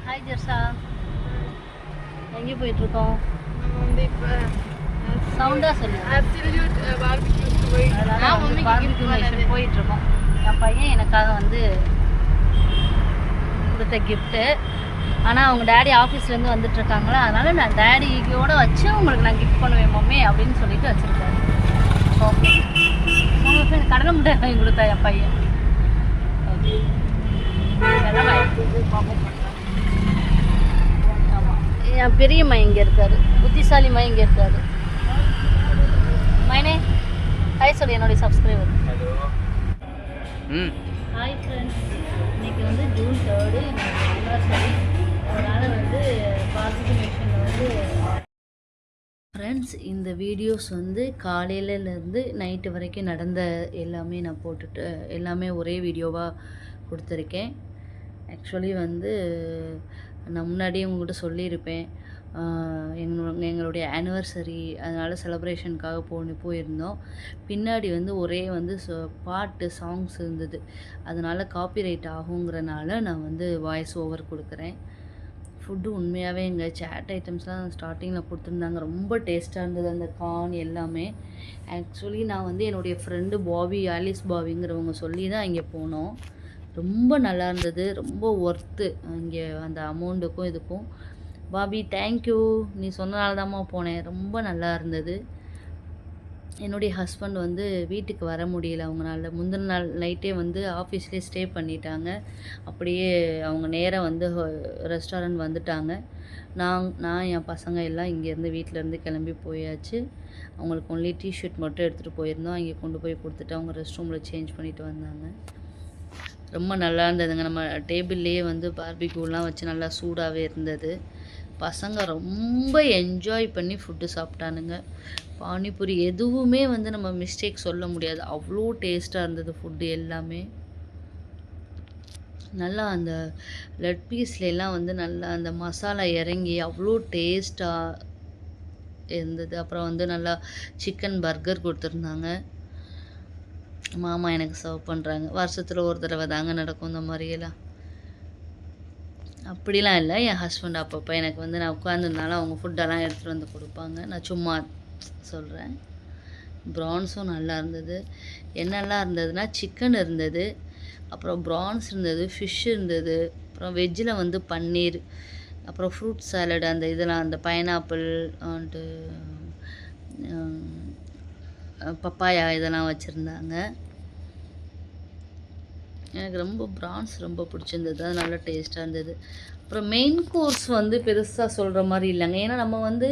Hi Jersha, எங்கே போயிட்டுருக்கோம்? நம்ம வந்து இப்போ சவுண்டாக சொல்லு. அப்சல்யூட் பார்பிக்யூக்கு போயிட்டுருக்கோம். என் பையன் எனக்காக வந்து கொடுத்த கிஃப்ட்டு. ஆனால் அவங்க டேடி ஆஃபீஸ்லேருந்து வந்துட்டுருக்காங்களா, அதனால் நான் டேடியோடு வச்சு உங்களுக்கு நான் கிஃப்ட் பண்ணுவேன் மம்மி அப்படின்னு சொல்லிட்டு வச்சுருக்காரு. ஓகே, உங்களுக்கு கடலை முட்டை வாங்கி கொடுத்தா என் பையன். ஓகே, ஆமாம், என் பெரியம்மா இங்கே இருக்காரு, புத்திசாலிம்மா இங்கே இருக்காரு. மைனே ஹாய் சொல்லி என்னுடைய சப்ஸ்கிரைபர். ஹாய் ஃப்ரெண்ட்ஸ், இன்றைக்கி வந்து ஜூன் 3 என்னோடய ஆனிவர்சரி. அதனால் வந்து பாசிட்டிவ் மிஷனில் வந்து ஃப்ரெண்ட்ஸ் இந்த வீடியோஸ் வந்து காலையிலேருந்து நைட்டு வரைக்கும் நடந்த எல்லாமே நான் போட்டுட்டு எல்லாமே ஒரே வீடியோவாக கொடுத்துருக்கேன். ஆக்சுவலி வந்து நான் முன்னாடியே உங்கள்கிட்ட சொல்லியிருப்பேன், எங்களுடைய ஆனிவர்சரி, அதனால் செலப்ரேஷனுக்காக போயிருந்தோம். பின்னாடி வந்து ஒரே வந்து பாட்டு சாங்ஸ் இருந்தது, அதனால் காப்பிரைட் ஆகுங்கிறனால நான் வந்து வாய்ஸ் ஓவர் கொடுக்குறேன். ஃபுட்டு உண்மையாகவே எங்கள் சேட் ஐட்டம்ஸ்லாம் ஸ்டார்டிங்கில் கொடுத்துருந்தாங்க, ரொம்ப டேஸ்ட்டாக இருந்தது அந்த கார்ன் எல்லாமே. ஆக்சுவலி நான் வந்து என்னுடைய ஃப்ரெண்டு பாபி, ஆலிஸ் பாபிங்கிறவங்க சொல்லி தான் இங்கே போனோம். ரொம்ப நல்லா இருந்தது, ரொம்ப ஒர்த்து இங்கே அந்த அமௌண்ட்டுக்கும் இதுக்கும். பாபி தேங்க்யூ, நீ சொன்னனால தான்மா போனேன், ரொம்ப நல்லா இருந்தது. என்னுடைய ஹஸ்பண்ட் வந்து வீட்டுக்கு வர முடியல அவங்களால, முந்தின நாள் நைட்டே வந்து ஆஃபீஸ்லேயே ஸ்டே பண்ணிட்டாங்க. அப்படியே அவங்க நேராக வந்து ரெஸ்டாரண்ட் வந்துட்டாங்க. நான் என் பசங்க எல்லாம் இங்கேருந்து வீட்டிலேருந்து கிளம்பி போயாச்சு. அவங்களுக்கு ஒன்லி டிஷர்ட் மட்டும் எடுத்துகிட்டு போயிருந்தோம், அங்கே கொண்டு போய் கொடுத்துட்டு அவங்க ரெஸ்ட் ரூமில் சேஞ்ச் பண்ணிவிட்டு வந்தாங்க. ரொம்ப நல்லா இருந்ததுங்க. நம்ம டேபிள்லேயே வந்து பார்பிக்யூலாம் வச்சு நல்லா சூடாகவே இருந்தது. பசங்க ரொம்ப என்ஜாய் பண்ணி ஃபுட்டு சாப்பிட்டானுங்க. பானிபூரி எதுவுமே வந்து நம்ம மிஸ்டேக் சொல்ல முடியாது, அவ்வளோ டேஸ்ட்டாக இருந்தது ஃபுட்டு எல்லாமே. நல்லா அந்த லெட் பீஸ்லாம் வந்து நல்லா அந்த மசாலா இறங்கி அவ்வளோ டேஸ்ட்டாக இருந்தது. அப்புறம் வந்து நல்லா சிக்கன் பர்கர் கொடுத்துருந்தாங்க. மாமா எனக்கு சர்வ் பண்ணுறாங்க. வருஷத்தில் ஒரு தடவை தாங்க நடக்கும் இந்த மாதிரியெல்லாம். அப்படிலாம் இல்லை, என் ஹஸ்பண்ட் அப்பப்போ எனக்கு வந்து நான் உட்காந்துருந்தாலும் அவங்க ஃபுட்டெல்லாம் எடுத்துகிட்டு வந்து கொடுப்பாங்க. நான் சும்மா சொல்கிறேன். ப்ரான்ஸும் நல்லா இருந்தது. என்னெல்லாம் இருந்ததுன்னா சிக்கன் இருந்தது, அப்புறம் ப்ரான்ஸ் இருந்தது, ஃபிஷ் இருந்தது, அப்புறம் வெஜ்ஜில் வந்து பன்னீர், அப்புறம் ஃப்ரூட் சாலட், அந்த இதெல்லாம் அந்த பைனாப்பிள் அண்டு பப்பாயா இதெல்லாம் வச்சுருந்தாங்க. எனக்கு ரொம்ப ப்ரான்ஸ் ரொம்ப பிடிச்சிருந்தது, அது நல்லா டேஸ்ட்டாக இருந்தது. அப்புறம் மெயின் கோர்ஸ் வந்து பெருசாக சொல்கிற மாதிரி இல்லைங்க, ஏன்னா நம்ம வந்து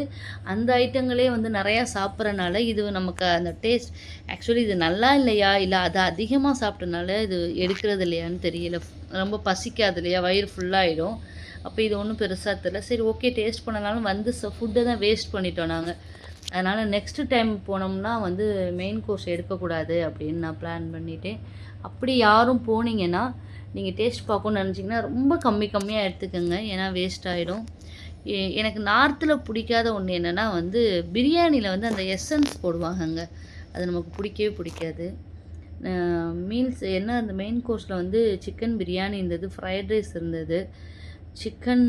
அந்த ஐட்டங்களே வந்து நிறையா சாப்பிட்றனால இது நமக்கு அந்த டேஸ்ட், ஆக்சுவலி இது நல்லா இல்லையா இல்லை அதை அதிகமாக சாப்பிட்டனால இது எடுக்கிறது இல்லையான்னு தெரியல. ரொம்ப பசிக்காது இல்லையா, வயிறு ஃபுல்லாகிடும். அப்போ இது ஒன்றும் பெருசாக தெரியல. சரி ஓகே, டேஸ்ட் பண்ணனாலும் வந்து ஃபுட்டை தான் வேஸ்ட் பண்ணிட்டோம் நாங்கள். அதனால் நெக்ஸ்ட்டு டைம் போனோம்னா வந்து மெயின் கோர்ஸ் எடுக்கக்கூடாது அப்படின்னு நான் பிளான் பண்ணிட்டேன். அப்படி யாரும் போனீங்கன்னா நீங்கள் டேஸ்ட் பார்க்கணுன்னு நினச்சிங்கன்னா ரொம்ப கம்மியாக எடுத்துக்கோங்க, ஏன்னா வேஸ்ட் ஆகிடும். எனக்கு நார்த்தில் பிடிக்காத ஒன்று என்னென்னா வந்து பிரியாணியில் வந்து அந்த எசன்ஸ் போடுவாங்கங்க, அது நமக்கு பிடிக்கவே பிடிக்காது. மீல்ஸ் என்ன, அந்த மெயின் கோர்ஸில் வந்து சிக்கன் பிரியாணி இருந்தது, ஃப்ரைட் ரைஸ் இருந்தது, சிக்கன்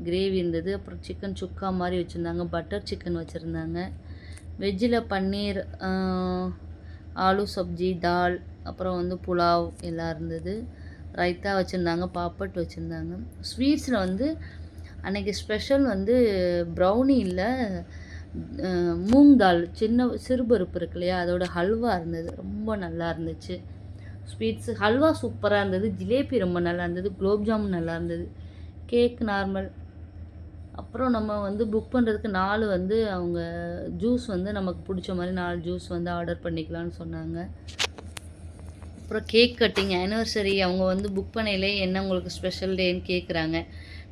கிரேவி இருந்தது, அப்புறம் சிக்கன் சுக்கா மாதிரி வச்சுருந்தாங்க, பட்டர் சிக்கன் வச்சுருந்தாங்க. வெஜ்ஜில் பன்னீர், ஆலு சப்ஜி, தால், அப்புறம் வந்து புலாவ் எல்லாம் இருந்தது. ரைத்தா வச்சுருந்தாங்க, பாப்பட் வச்சுருந்தாங்க. ஸ்வீட்ஸில் வந்து அன்றைக்கி ஸ்பெஷல் வந்து ப்ரௌனி இல்லை, மூங் தால், சிறுபருப்பு இருக்கு இல்லையா, அதோட ஹல்வா இருந்தது, ரொம்ப நல்லா இருந்துச்சு. ஸ்வீட்ஸு ஹல்வா சூப்பராக இருந்தது, ஜிலேபி ரொம்ப நல்லா இருந்தது, குலோப் ஜாமுன் நல்லா இருந்தது, கேக் நார்மல். அப்புறம் நம்ம வந்து புக் பண்ணுறதுக்கு 4 வந்து அவங்க ஜூஸ் வந்து நமக்கு பிடிச்ச மாதிரி 4 ஜூஸ் வந்து ஆர்டர் பண்ணிக்கலான்னு சொன்னாங்க. அப்புறம் கேக் கட்டிங், ஆனிவர்சரி அவங்க வந்து புக் பண்ணையிலே என்ன உங்களுக்கு ஸ்பெஷல் டேன்னு கேட்குறாங்க.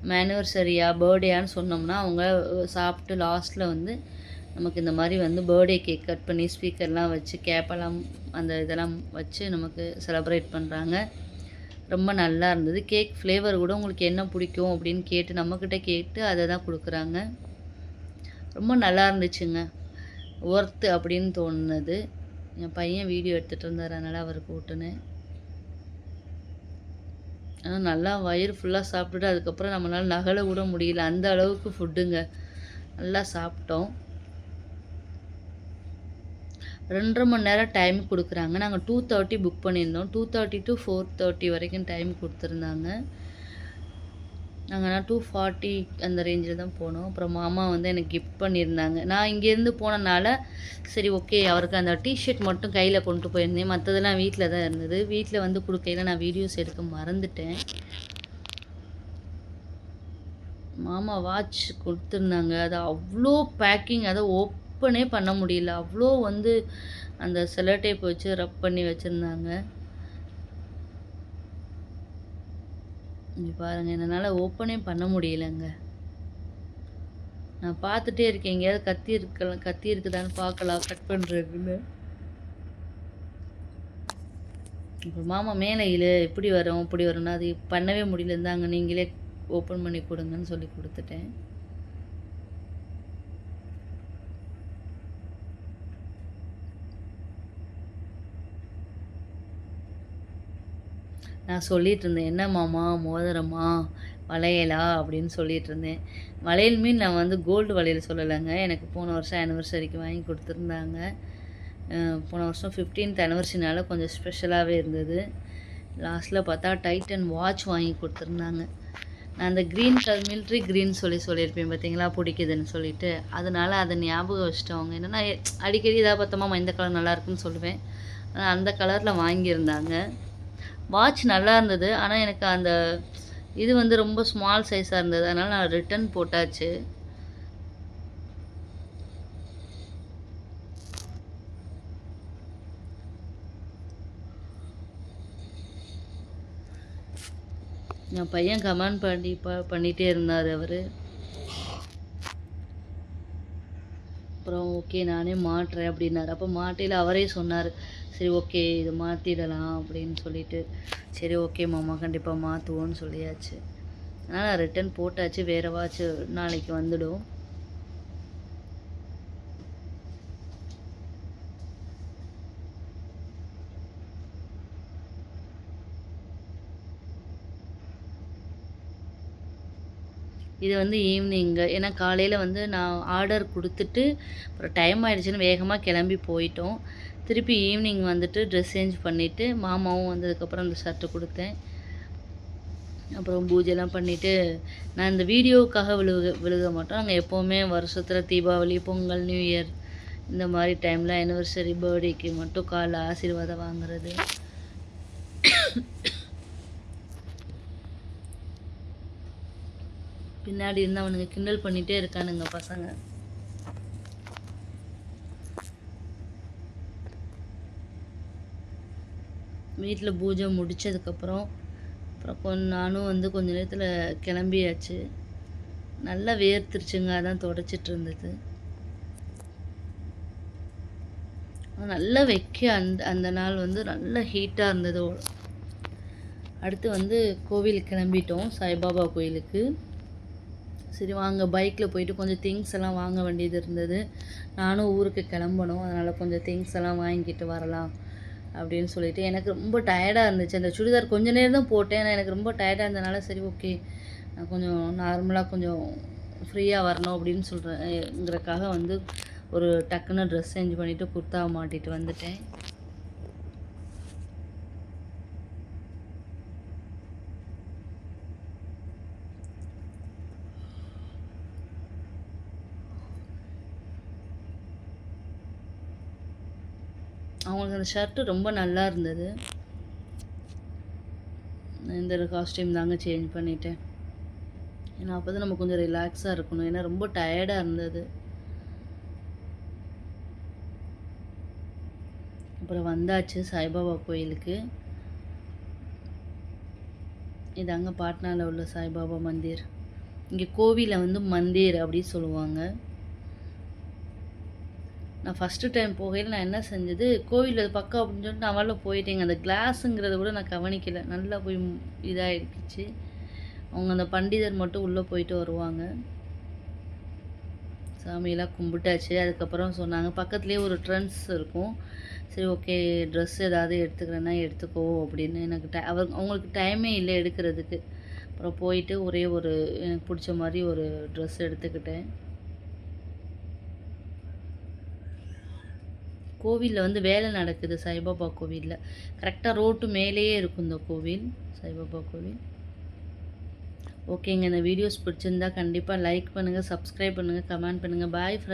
நம்ம ஆனிவர்சரியா பர்த்டேயான்னு சொன்னோம்னா அவங்க சாப்பிட்டு லாஸ்ட்டில் வந்து நமக்கு இந்த மாதிரி வந்து பர்த்டே கேக் கட் பண்ணி ஸ்பீக்கர்லாம் வச்சு கேப்பெல்லாம் அந்த இதெல்லாம் வச்சு நமக்கு செலப்ரேட் பண்ணுறாங்க. ரொம்ப நல்லா இருந்தது. கேக் ஃப்ளேவர் கூட உங்களுக்கு என்ன பிடிக்கும் அப்படின்னு கேட்டு நம்மக்கிட்ட கேட்டு அதை தான் கொடுக்குறாங்க. ரொம்ப நல்லா இருந்துச்சுங்க, ஒர்த்து அப்படின்னு தோணுது. என் பையன் வீடியோ எடுத்துகிட்டு இருந்தார், அதனால் அவருக்கு ஓட்டுனேன். ஆனால் நல்லா வயிறு ஃபுல்லாக சாப்பிட்டுட்டு அதுக்கப்புறம் நம்மளால் நகல கூட முடியல, அந்த அளவுக்கு ஃபுட்டுங்க. நல்லா சாப்பிட்டோம். 2:30 மணி நேரம் டைம் கொடுக்குறாங்க. நாங்கள் 2:30 புக் பண்ணியிருந்தோம். 2:30 to 4:30 வரைக்கும் டைம் கொடுத்துருந்தாங்க. நாங்கள் 2:40 அந்த ரேஞ்சில் தான் போனோம். அப்புறம் மாமா வந்து எனக்கு கிஃப்ட் பண்ணியிருந்தாங்க. நான் இங்கேருந்து போனனால சரி ஓகே, அவருக்கு அந்த டிஷர்ட் மட்டும் கையில் கொண்டு போயிருந்தேன். மற்றதெல்லாம் வீட்டில் தான் இருந்தது. வீட்டில் வந்து கொடுக்கையில நான் வீடியோஸ் எடுக்க மறந்துட்டேன். மாமா வாட்ச் கொடுத்துருந்தாங்க. அது அவ்வளோ பேக்கிங், அதை ஓப்பனே பண்ண முடியல. அவ்வளோ வந்து அந்த செல்லோ டேப் வச்சு ரப் பண்ணி வச்சுருந்தாங்க. இங்கே பாருங்கள், என்னால் ஓப்பனே பண்ண முடியலைங்க. நான் பார்த்துட்டே இருக்கேன், எங்கேயாவது கத்தி இருக்குதான்னு பார்க்கலாம் கட் பண்ணுறதுன்னு. இப்போ மாமா மேலே இப்படி வரும் இப்படி வரும்னா அது பண்ணவே முடியல, இருந்தாங்க நீங்களே ஓப்பன் பண்ணி கொடுங்கன்னு சொல்லி கொடுத்துட்டேன். நான் சொல்லிட்டு இருந்தேன், என்ன மாமா மோதிரமா வளையலா அப்படின்னு சொல்லிட்டு இருந்தேன். வளையல் மீன் நான் வந்து கோல்டு வளையல் சொல்லலைங்க. எனக்கு போன வருஷம் ஆனிவர்சரிக்கு வாங்கி கொடுத்துருந்தாங்க. போன வருஷம் 15th ஆனிவர்சரினால கொஞ்சம் ஸ்பெஷலாகவே இருந்தது. லாஸ்ட்டில் பார்த்தா டைட்டன் வாட்ச் வாங்கி கொடுத்துருந்தாங்க. நான் அந்த க்ரீன் கலர் மிலிட்ரி க்ரீன் சொல்லியிருப்பேன் பார்த்தீங்களா, பிடிக்குதுன்னு சொல்லிட்டு. அதனால் அதை ஞாபகம் வச்சுட்டவங்க என்னென்னா அடிக்கடி இதாக பார்த்தோமா இந்த கலர் நல்லாயிருக்குன்னு சொல்லுவேன். அந்த கலரில் வாங்கியிருந்தாங்க. வாட்ச் நல்லா இருந்தது. ஆனால் எனக்கு அந்த இது வந்து ரொம்ப ஸ்மால் சைஸாக இருந்தது. அதனால் நான் ரிட்டன் போட்டாச்சு. என் பையன் கமெண்ட் பண்ணிகிட்டே இருந்தார் அவர். அப்புறம் ஓகே நானே மாட்டுறேன் அப்படின்னாரு. அப்போ மாட்டையில் அவரே சொன்னார், சரி ஓகே இதை மாற்றிடலாம் அப்படின்னு சொல்லிட்டு. சரி ஓகே மாமா கண்டிப்பாக மாற்றுவோன்னு சொல்லியாச்சு. அதனால் நான் ரிட்டன் போட்டாச்சு. வேறு வாட்ச் நாளைக்கு வந்துடும். இது வந்து ஈவினிங்கு. ஏன்னா காலையில் வந்து நான் ஆர்டர் கொடுத்துட்டு அப்புறம் டைம் ஆகிடுச்சின்னு வேகமாக கிளம்பி போயிட்டோம். திருப்பி ஈவினிங் வந்துட்டு ட்ரெஸ் சேஞ்ச் பண்ணிவிட்டு மாமாவும் வந்ததுக்கப்புறம் அந்த ஷர்ட்டு கொடுத்தேன். அப்புறம் பூஜைலாம் பண்ணிவிட்டு நான் இந்த வீடியோவுக்காக விழுக மாட்டோம். நாங்கள் எப்போவுமே வருஷத்தில் தீபாவளி, பொங்கல், நியூ இயர் இந்த மாதிரி டைமில் ஆனிவர்சரி, பர்த்டேக்கு மட்டும் காலைல ஆசீர்வாதம் வாங்குறது. பின்னாடி இருந்து அவனுங்க கிண்டல் பண்ணிகிட்டே இருக்கானுங்க பசங்க. வீட்டில் பூஜை முடித்ததுக்கப்புறம் நானும் வந்து கொஞ்ச நேரத்தில் கிளம்பியாச்சு. நல்லா வேர்த்துருச்சுங்க, அதான் தொடச்சிட்டு இருந்தது. நல்லா அந்த நாள் வந்து நல்லா ஹீட்டாக இருந்தது. அடுத்து வந்து கோவிலுக்கு கிளம்பிட்டோம், சாய்பாபா கோயிலுக்கு. சரி வாங்க பைக்கில் போயிட்டு கொஞ்சம் திங்ஸ் எல்லாம் வாங்க வேண்டியது இருந்தது. நானும் ஊருக்கு கிளம்பணும், அதனால் கொஞ்சம் திங்ஸ் எல்லாம் வாங்கிட்டு வரலாம் அப்படின்னு சொல்லிட்டு. எனக்கு ரொம்ப டயர்டாக இருந்துச்சு. அந்த சுடிதார் கொஞ்சம் நேரம் தான் போட்டேன், ஆனால் எனக்கு ரொம்ப டயர்டாக இருந்ததுனால சரி ஓகே நான் கொஞ்சம் நார்மலாக கொஞ்சம் ஃப்ரீயாக வரணும் அப்படின்னு சொல்கிறேங்கிறக்காக வந்து ஒரு டக்குன்னு ட்ரெஸ் சேஞ்ச் பண்ணிவிட்டு குர்தா மாட்டிட்டு வந்துட்டேன். அவங்களுக்கு அந்த ஷர்ட்டு ரொம்ப நல்லா இருந்தது. இந்த காஸ்டியூம் தாங்க சேஞ்ச் பண்ணிட்டேன். ஏன்னா அப்போ தான் நம்ம கொஞ்சம் ரிலாக்ஸாக இருக்கணும், ஏன்னா ரொம்ப டயர்டாக இருந்தது. அப்புறம் வந்தாச்சு சாய்பாபா கோயிலுக்கு. இது அங்கே பாட்னாவில் உள்ள சாய்பாபா மந்திர். இங்கே கோவிலில் வந்து மந்திர் அப்படி சொல்லுவாங்க. நான் ஃபஸ்ட்டு டைம் போகையில் நான் என்ன செஞ்சது, கோவில் அது பக்கம் அப்படின்னு சொல்லிட்டு நான் வரல போயிட்டேங்க. அந்த கிளாஸுங்கிறத கூட நான் கவனிக்கலை. நல்லா போய் இதாகிடுச்சு. அவங்க அந்த பண்டிதர் மட்டும் உள்ளே போயிட்டு வருவாங்க. சாமியெல்லாம் கும்பிட்டாச்சு. அதுக்கப்புறம் சொன்னாங்க பக்கத்துலேயே ஒரு ட்ரெண்ட்ஸ் இருக்கும். சரி ஓகே ட்ரெஸ் ஏதாவது எடுத்துக்கிறேன்னா எடுத்துக்கோ அப்படின்னு. எனக்கு அவங்களுக்கு டைமே இல்லை எடுக்கிறதுக்கு. அப்புறம் போயிட்டு ஒரே ஒரு எனக்கு பிடிச்ச மாதிரி ஒரு ட்ரெஸ் எடுத்துக்கிட்டேன். கோவிலில் வந்து வேலை நடக்குது சாய்பாபா கோவிலில். கரெக்டாக ரோட்டு மேலேயே இருக்கும் இந்த கோவில், சாய்பாபா கோவில். ஓகேங்க, இந்த வீடியோஸ் பிடிச்சிருந்தா கண்டிப்பாக லைக் பண்ணுங்கள், சப்ஸ்கிரைப் பண்ணுங்கள், கமெண்ட் பண்ணுங்கள். Bye friends.